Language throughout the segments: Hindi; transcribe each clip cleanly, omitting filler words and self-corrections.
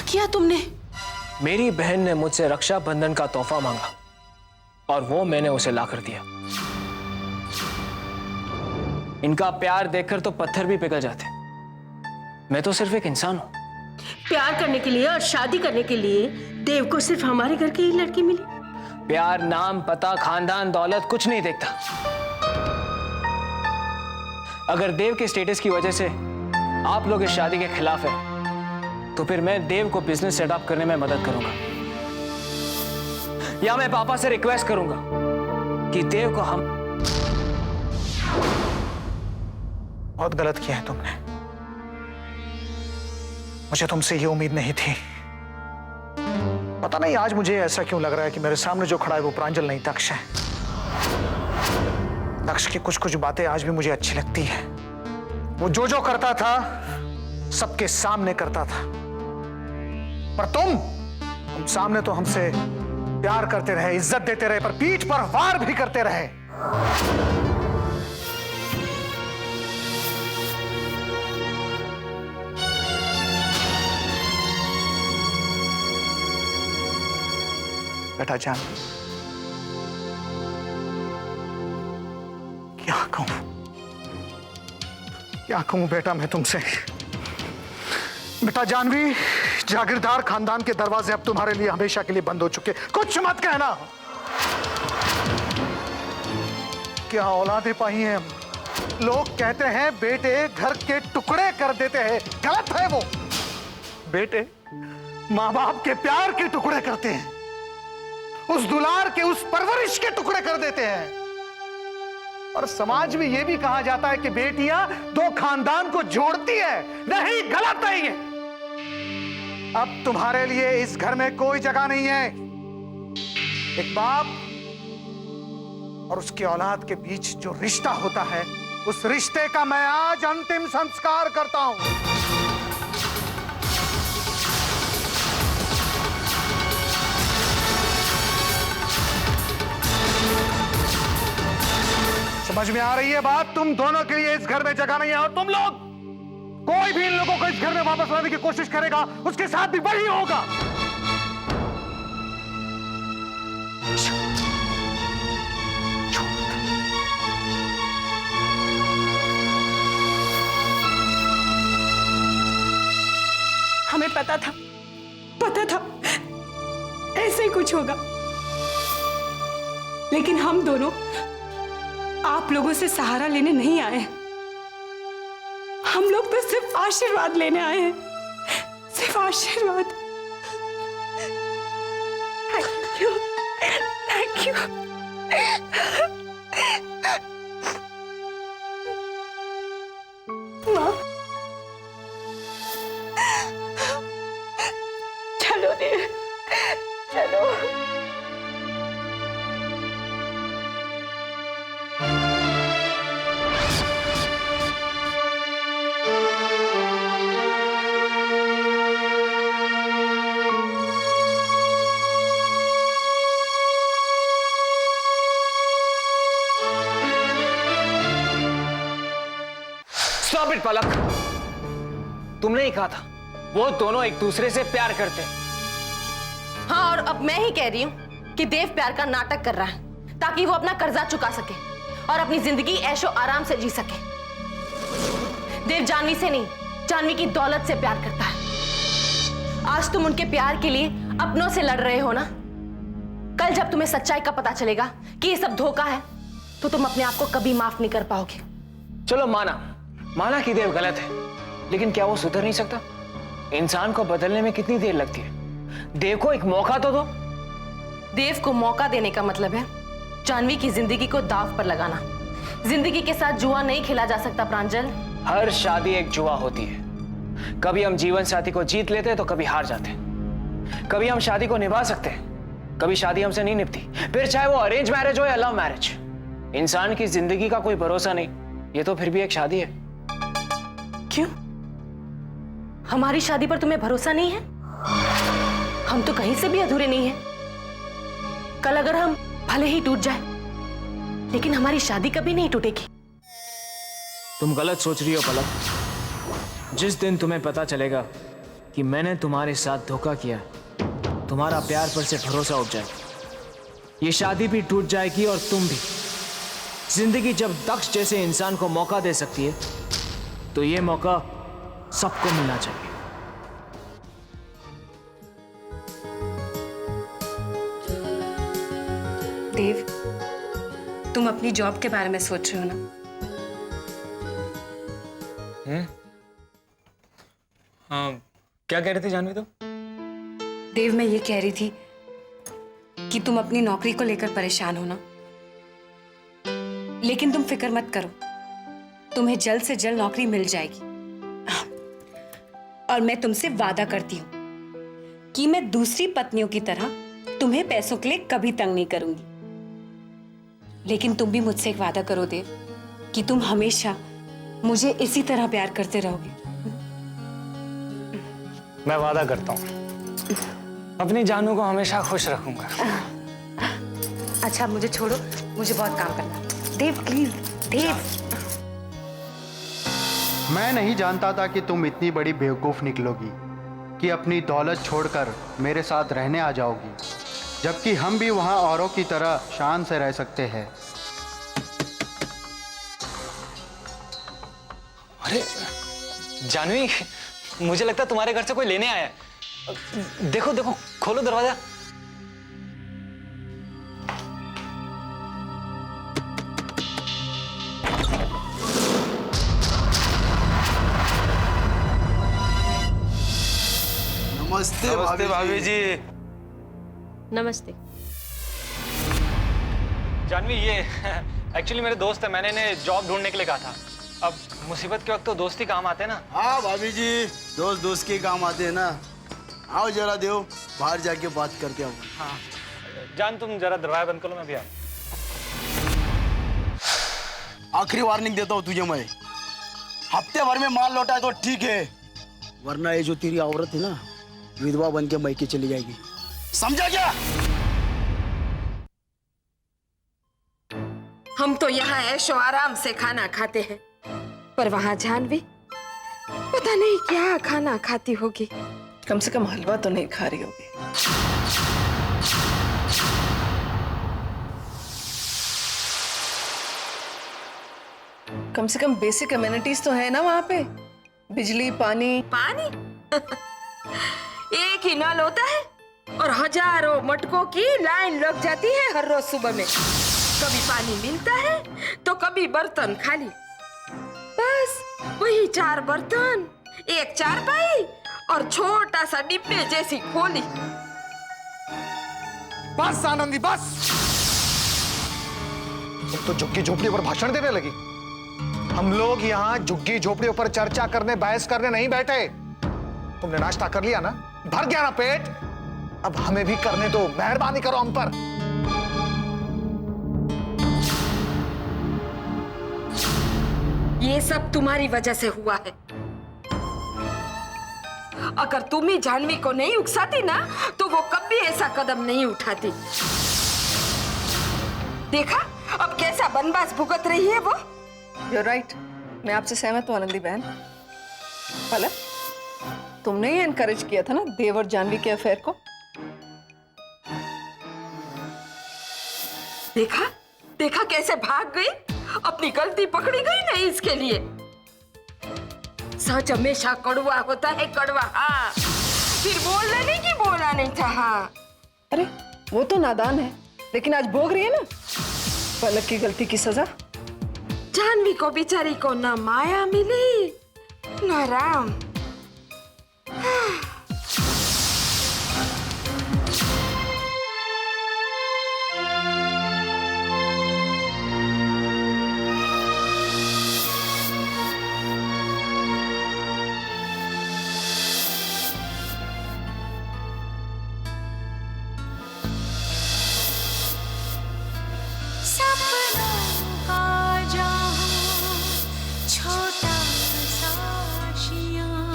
किया तुमने? मेरी बहन ने मुझसे रक्षाबंधन का तोहफा मांगा और वो मैंने उसे लाकर दिया। इनका प्यार देखकर तो पत्थर भी पिघल जाते। मैं तो सिर्फ एक इंसान हूं। प्यार करने के लिए और शादी करने के लिए देव को सिर्फ हमारे घर की ही लड़की मिली? प्यार नाम, पता, खानदान, दौलत कुछ नहीं देखता। अगर देव के स्टेटस की वजह से आप लोग इस शादी के खिलाफ हैं, तो फिर मैं देव को बिजनेस सेटअप करने में मदद करूंगा, या मैं पापा से रिक्वेस्ट करूंगा कि देव को हम। बहुत गलत किया है तुमने। मुझे तुमसे ये उम्मीद नहीं थी। पता नहीं आज मुझे ऐसा क्यों लग रहा है कि मेरे सामने जो खड़ा है वो प्रांजल नहीं, दक्ष है। दक्ष की कुछ कुछ बातें आज भी मुझे अच्छी लगती है। वो जो करता था सबके सामने करता था। पर तुम सामने तो हमसे प्यार करते रहे, इज्जत देते रहे, पर पीठ पर वार भी करते रहे। बेटा जान, क्या कहूं बेटा मैं तुमसे। बेटा जानवी, जागीरदार खानदान के दरवाजे अब तुम्हारे लिए हमेशा के लिए बंद हो चुके। कुछ मत कहना। क्या औलादे पाई हैं हम। लोग कहते हैं बेटे घर के टुकड़े कर देते हैं। गलत है वो। बेटे माँ बाप के प्यार के टुकड़े करते हैं, उस दुलार के, उस परवरिश के टुकड़े कर देते हैं। और समाज में यह भी कहा जाता है कि बेटियां दो खानदान को जोड़ती है। नहीं, गलत है ये। अब तुम्हारे लिए इस घर में कोई जगह नहीं है। एक बाप और उसकी औलाद के बीच जो रिश्ता होता है, उस रिश्ते का मैं आज अंतिम संस्कार करता हूं। समझ में आ रही है बात? तुम दोनों के लिए इस घर में जगह नहीं है। और तुम लोग, कोई भी इन लोगों को इस घर में वापस लाने की कोशिश करेगा, उसके साथ भी वही होगा। हमें पता था ऐसे ही कुछ होगा, लेकिन हम दोनों आप लोगों से सहारा लेने नहीं आए। हम लोग तो सिर्फ आशीर्वाद लेने आए हैं, सिर्फ आशीर्वाद। Thank you, thank you. माँ, चलो देव, चलो। स्टॉप इट पलक। तुमने ही कहा था वो दोनों एक दूसरे से प्यार करते हैं। हाँ, और अब मैं ही कह रही हूँ कि देव प्यार का नाटक कर रहा है ताकि वो अपना कर्जा चुका सके और अपनी जिंदगी ऐशो आराम से जी सके। देव जानवी से नहीं, जानवी की दौलत से प्यार करता है। आज तुम उनके प्यार के लिए अपनों से लड़ रहे हो ना। कल जब तुम्हें सच्चाई का पता चलेगा कि ये सब धोखा है, तो तुम अपने आप को कभी माफ नहीं कर पाओगे। चलो माना कि देव गलत है, लेकिन क्या वो सुधर नहीं सकता? इंसान को बदलने में कितनी देर लगती है? देव को एक मौका तो दो। देव को मौका देने का मतलब है जानवी की जिंदगी को दांव पर लगाना। जिंदगी के साथ जुआ नहीं खेला जा सकता प्रांजल। हर शादी एक जुआ होती है। कभी हम जीवन साथी को जीत लेते हैं तो कभी हार जाते हैं। कभी हम शादी को निभा सकते हैं, कभी शादी हमसे नहीं निभती, फिर चाहे वो अरेंज मैरिज हो या लव मैरिज। इंसान की जिंदगी का कोई भरोसा नहीं, ये तो फिर भी एक शादी है। क्यों? हमारी शादी पर तुम्हें भरोसा नहीं है? हम तो कहीं से भी अधूरे नहीं हैं। कल अगर हम भले ही टूट जाए, लेकिन हमारी शादी कभी नहीं टूटेगी। तुम गलत सोच रही हो पलक। जिस दिन तुम्हें पता चलेगा कि मैंने तुम्हारे साथ धोखा किया, तुम्हारा प्यार पर से भरोसा उठ जाएगा, ये शादी भी टूट जाएगी और तुम भी। जिंदगी जब दक्ष जैसे इंसान को मौका दे सकती है तो ये मौका सबको मिलना चाहिए। देव, तुम अपनी जॉब के बारे में सोच रहे हो ना? हाँ, क्या कह रही थी जानवी तुम? देव, मैं ये कह रही थी कि तुम अपनी नौकरी को लेकर परेशान हो ना, लेकिन तुम फिक्र मत करो, तुम्हें जल्द से जल्द नौकरी मिल जाएगी। और मैं तुमसे वादा करती हूं कि मैं दूसरी पत्नियों की तरह तुम्हें पैसों के लिए कभी तंग नहीं करूंगी। लेकिन तुम भी मुझसे एक वादा करो देव कि तुम हमेशा मुझे इसी तरह प्यार करते रहोगे। मैं वादा करता हूँ अपनी जानू को हमेशा खुश रखूंगा। अच्छा, मुझे छोड़ो, मुझे बहुत काम करना है। देव प्लीज, देव। मैं नहीं जानता था कि तुम इतनी बड़ी बेवकूफ़ निकलोगी कि अपनी दौलत छोड़कर मेरे साथ रहने आ जाओगी, जबकि हम भी वहाँ औरों की तरह शान से रह सकते हैं। अरे जानवी, मुझे लगता है तुम्हारे घर से कोई लेने आया है। देखो देखो, खोलो दरवाजा। नमस्ते भाभी जी। नमस्ते। जानवी, ये एक्चुअली मेरे दोस्त है, मैंने इन्हें जॉब ढूंढने के लिए कहा था। अब मुसीबत के वक्त तो दोस्ती काम आते हैं ना। हाँ भाभी जी, दोस्त दोस्त के काम आते हैं ना। आओ जरा देव, बाहर जाके बात करते हैं। हाँ जान, तुम जरा दरवाजा बंद करो, मैं भी आता। आखिरी वार्निंग देता हूँ तुझे मैं, हफ्ते भर में माल लौटा है तो ठीक है, वरना ये जो तेरी औरत है ना, विधवा बन के मैके चली जाएगी, समझा क्या? हम तो यहाँ ऐशो आराम से खाना खाते हैं, पर वहाँ जानवी पता नहीं क्या खाना खाती होगी। कम से कम हलवा तो नहीं खा रही होगी। कम से कम बेसिक अमेनिटीज तो है ना वहाँ पे, बिजली, पानी। पानी एक ही नल होता है और हजारों मटकों की लाइन लग जाती है हर रोज सुबह में। कभी पानी मिलता है तो कभी बर्तन खाली, बस वही 4 बर्तन, एक चारपाई और छोटा सा डिब्बे जैसी खोली। बस आनंदी, बस। तुम तो झुग्गी झोपड़ी पर भाषण देने लगी। हम लोग यहाँ झुग्गी झोपड़ियों पर चर्चा करने, बहस करने नहीं बैठे। तुमने नाश्ता कर लिया ना, भर गया ना पेट? अब हमें भी करने दो, मेहरबानी करो हम पर। ये सब तुम्हारी वजह से हुआ है। अगर तुम ही जानवी को नहीं उकसाती ना, तो वो कभी ऐसा कदम नहीं उठाती। देखा अब कैसा बनवास भुगत रही है वो। You're right, मैं आपसे सहमत हूँ आनंदी बहन। पलक, तुमने ही एनकरेज किया था ना देव और जानवी के अफेयर को। देखा देखा कैसे भाग गई, अपनी गलती पकड़ी गई नहीं इसके लिए। सच हमेशा कड़वा होता है, कड़वा। हाँ, फिर बोलना नहीं कि बोला नहीं था। हाँ, अरे वो तो नादान है, लेकिन आज भोग रही है ना पलक की गलती की सजा। जानवी को बेचारी को ना माया मिली ना राम। सपनों का जहां छोटा सा आशियां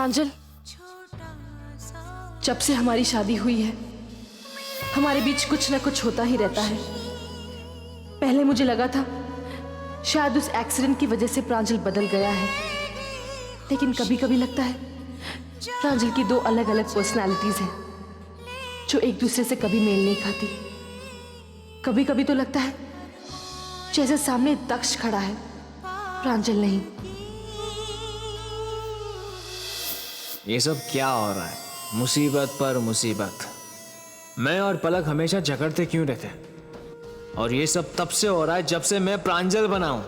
प्रांजल, जब से हमारी शादी हुई है हमारे बीच कुछ ना कुछ होता ही रहता है। पहले मुझे लगा था शायद उस एक्सीडेंट की वजह से प्रांजल बदल गया है, लेकिन कभी कभी लगता है प्रांजल की दो अलग अलग पर्सनालिटीज हैं जो एक दूसरे से कभी मेल नहीं खाती। कभी कभी तो लगता है जैसे सामने दक्ष खड़ा है, प्रांजल नहीं। ये सब क्या हो रहा है? मुसीबत पर मुसीबत। मैं और पलक हमेशा झगड़ते क्यों रहते हैं? और ये सब तब से हो रहा है जब से मैं प्रांजल बना हूं।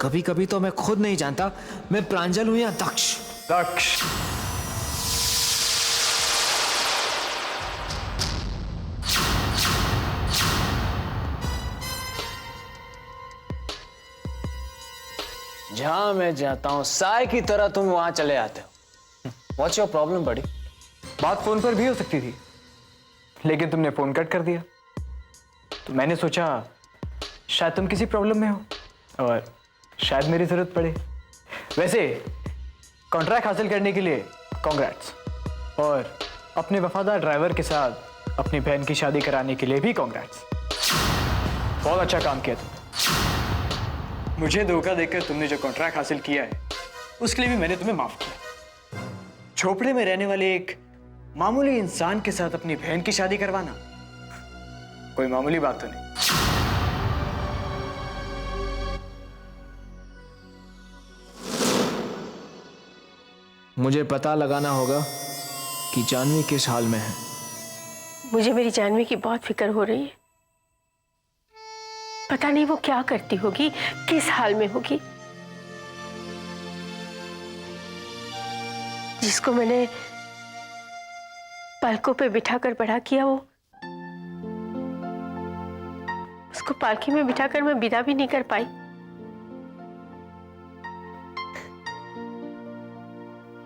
कभी कभी तो मैं खुद नहीं जानता मैं प्रांजल हूं या दक्ष। दक्ष, जहां मैं जाता हूं साय की तरह तुम वहां चले आते हो। व्हाट्स योर प्रॉब्लम बड़ी? बात फोन पर भी हो सकती थी, लेकिन तुमने फोन कट कर दिया, तो मैंने सोचा शायद तुम किसी प्रॉब्लम में हो और शायद मेरी जरूरत पड़े। वैसे कॉन्ट्रैक्ट हासिल करने के लिए कॉन्ग्रेट्स, और अपने वफादार ड्राइवर के साथ अपनी बहन की शादी कराने के लिए भी कॉन्ग्रेट्स। बहुत अच्छा काम किया तुमने। मुझे धोखा देकर तुमने जो कॉन्ट्रैक्ट हासिल किया है उसके लिए भी मैंने तुम्हें माफ किया। झोपड़े में रहने वाले एक मामूली इंसान के साथ अपनी बहन की शादी करवाना कोई मामूली बात तो नहीं। मुझे पता लगाना होगा कि जानवी किस हाल में है। मुझे मेरी जानवी की बहुत फिक्र हो रही है। पता नहीं वो क्या करती होगी, किस हाल में होगी। जिसको मैंने पलकों पे बिठाकर बड़ा किया, वो उसको पालकी में बिठाकर मैं विदा भी नहीं कर पाई।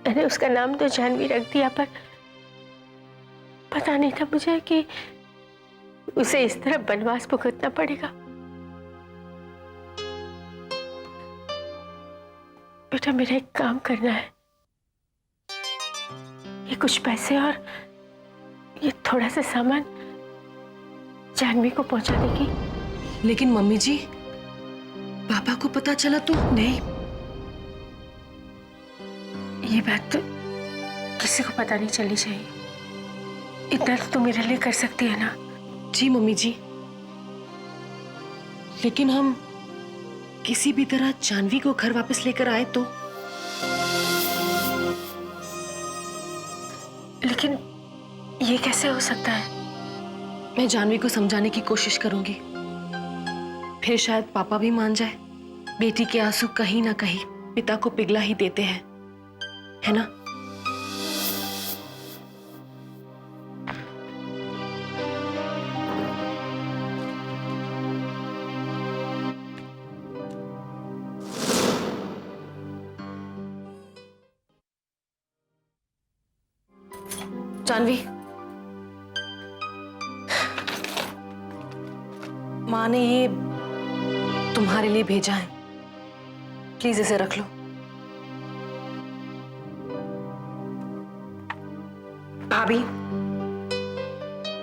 मैंने उसका नाम तो जानवी रख दिया, पर पता नहीं था मुझे कि उसे इस तरह बनवास भुगतना पड़ेगा। बेटा, मेरा एक काम करना है। ये कुछ पैसे और ये थोड़ा सा सामान जानवी को पहुंचा देगी। लेकिन मम्मी जी, पापा को पता चला तो? नहीं, ये बात तो किसी को पता नहीं चलनी चाहिए। इतना तो तुम मेरे लिए कर सकती है ना? जी मम्मी जी, लेकिन हम किसी भी तरह जानवी को घर वापस लेकर आए तो? लेकिन ये कैसे हो सकता है? मैं जानवी को समझाने की कोशिश करूंगी, फिर शायद पापा भी मान जाए। बेटी के आंसू कहीं ना कहीं पिता को पिघला ही देते हैं, है ना? जानवी, माँ ने ये तुम्हारे लिए भेजा है, प्लीज इसे रख लो। भाभी,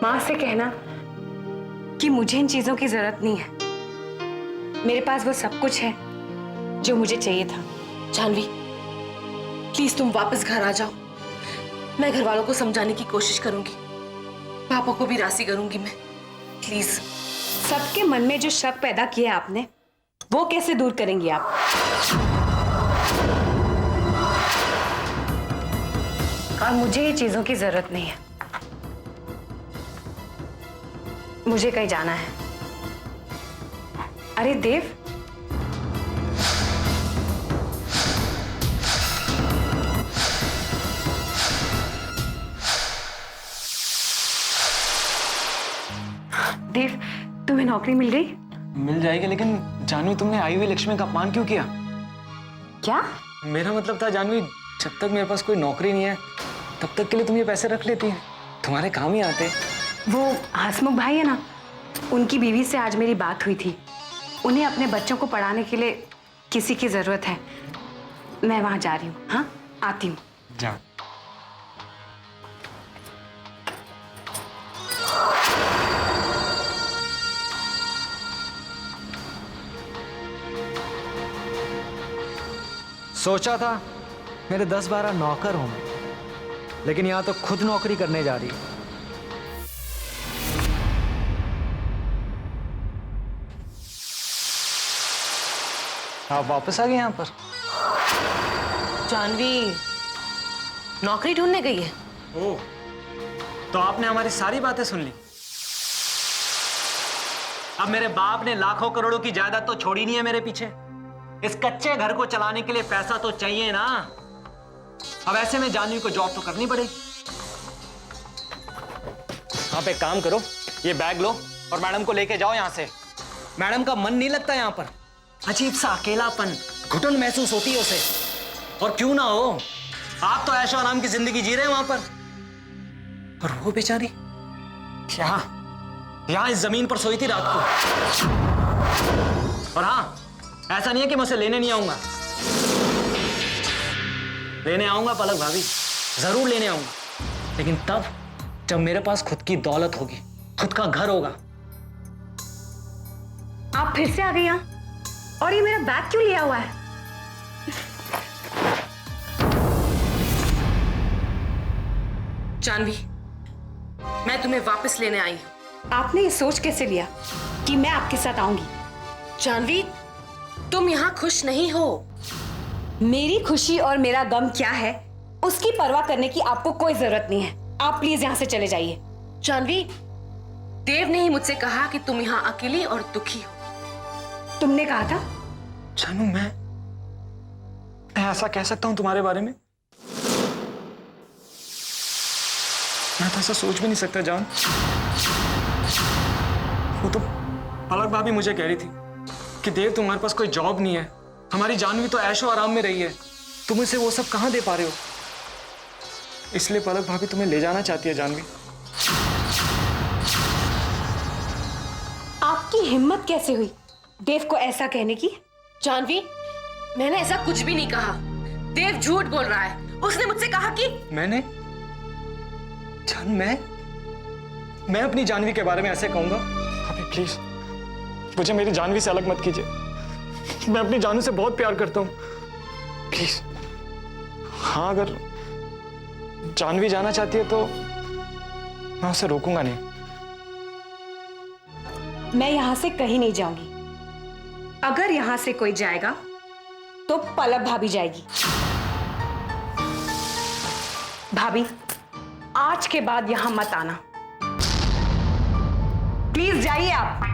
माँ से कहना कि मुझे इन चीजों की जरूरत नहीं है। मेरे पास वो सब कुछ है जो मुझे चाहिए था। जानवी, प्लीज तुम वापस घर आ जाओ। मैं घर वालों को समझाने की कोशिश करूंगी, पापा को भी राजी करूंगी मैं। प्लीज। सबके मन में जो शक पैदा किया आपने, वो कैसे दूर करेंगी आप? और मुझे ये चीजों की जरूरत नहीं है। मुझे कहीं जाना है। अरे देव, देव, तुम्हें नौकरी मिल गई? मिल जाएगी, लेकिन जानवी तुमने आई हुई लक्ष्मी का अपमान क्यों किया? क्या? मेरा मतलब था जानवी, जब तक मेरे पास कोई नौकरी नहीं है तब तक के लिए तुम ये पैसे रख लेती है, तुम्हारे काम ही आते। वो हसमुख भाई है ना, उनकी बीवी से आज मेरी बात हुई थी। उन्हें अपने बच्चों को पढ़ाने के लिए किसी की जरूरत है। मैं वहां जा रही हूँ। हाँ, आती हूँ। जाओ। सोचा था मेरे 10-12 नौकर होंगे, लेकिन यहां तो खुद नौकरी करने जा रही है। आप वापस आ गए यहां पर? जानवी नौकरी ढूंढने गई है। ओह, तो आपने हमारी सारी बातें सुन ली। अब मेरे बाप ने लाखों करोड़ों की जायदाद तो छोड़ी नहीं है मेरे पीछे। इस कच्चे घर को चलाने के लिए पैसा तो चाहिए ना। अब ऐसे में जानवी को जॉब तो करनी पड़ेगी। आप एक काम करो, ये बैग लो और मैडम को लेके जाओ यहां से। मैडम का मन नहीं लगता यहां पर। अजीब सा अकेलापन, घुटन महसूस होती है उसे। और क्यों ना हो, आप तो ऐशो आराम की जिंदगी जी रहे हैं वहां पर, और वो बेचारी यहां इस जमीन पर सोई थी रात को। और हाँ, ऐसा नहीं है कि मैं उसे लेने नहीं आऊंगा। लेने आऊंगा पलक भाभी, जरूर लेने आऊंगा, लेकिन तब जब मेरे पास खुद की दौलत होगी, खुद का घर होगा। आप फिर से आ गए यहाँ, और ये मेरा बैग क्यों लिया हुआ है? जानवी, मैं तुम्हें वापस लेने आई हूं। आपने ये सोच कैसे लिया कि मैं आपके साथ आऊंगी? जानवी, तुम यहाँ खुश नहीं हो। मेरी खुशी और मेरा गम क्या है, उसकी परवाह करने की आपको कोई जरूरत नहीं है। आप प्लीज यहाँ से चले जाइए। जानवी, देव ने ही मुझसे कहा कि तुम यहाँ अकेली और दुखी हो। तुमने कहा था? जानू, मैं ऐसा कह सकता हूं तुम्हारे बारे में? मैं तो ऐसा सोच भी नहीं सकता जान। वो तो पलक भाभी मुझे कह रही थी कि देव तुम्हारे पास कोई जॉब नहीं है, हमारी जानवी तो ऐशो आराम में रही है, तुम इसे वो सब कहां दे पा रहे हो। इसलिए पलक भाभी तुम्हें ले जाना चाहती है जानवी। आपकी हिम्मत कैसे हुई देव को ऐसा कहने की? जानवी, मैंने ऐसा कुछ भी नहीं कहा। देव झूठ बोल रहा है। उसने मुझसे कहा कि मैंने जान, मैं अपनी जानवी के बारे में ऐसे कहूंगा? अभी प्लीज मुझे मेरी जानवी से अलग मत कीजिए। मैं अपनी जानू से बहुत प्यार करता हूं, प्लीज। हाँ, अगर जानवी जाना चाहती है तो मैं उसे रोकूंगा नहीं। मैं यहां से कहीं नहीं जाऊंगी। अगर यहां से कोई जाएगा तो पलक भाभी जाएगी। भाभी, आज के बाद यहां मत आना। प्लीज जाइए आप।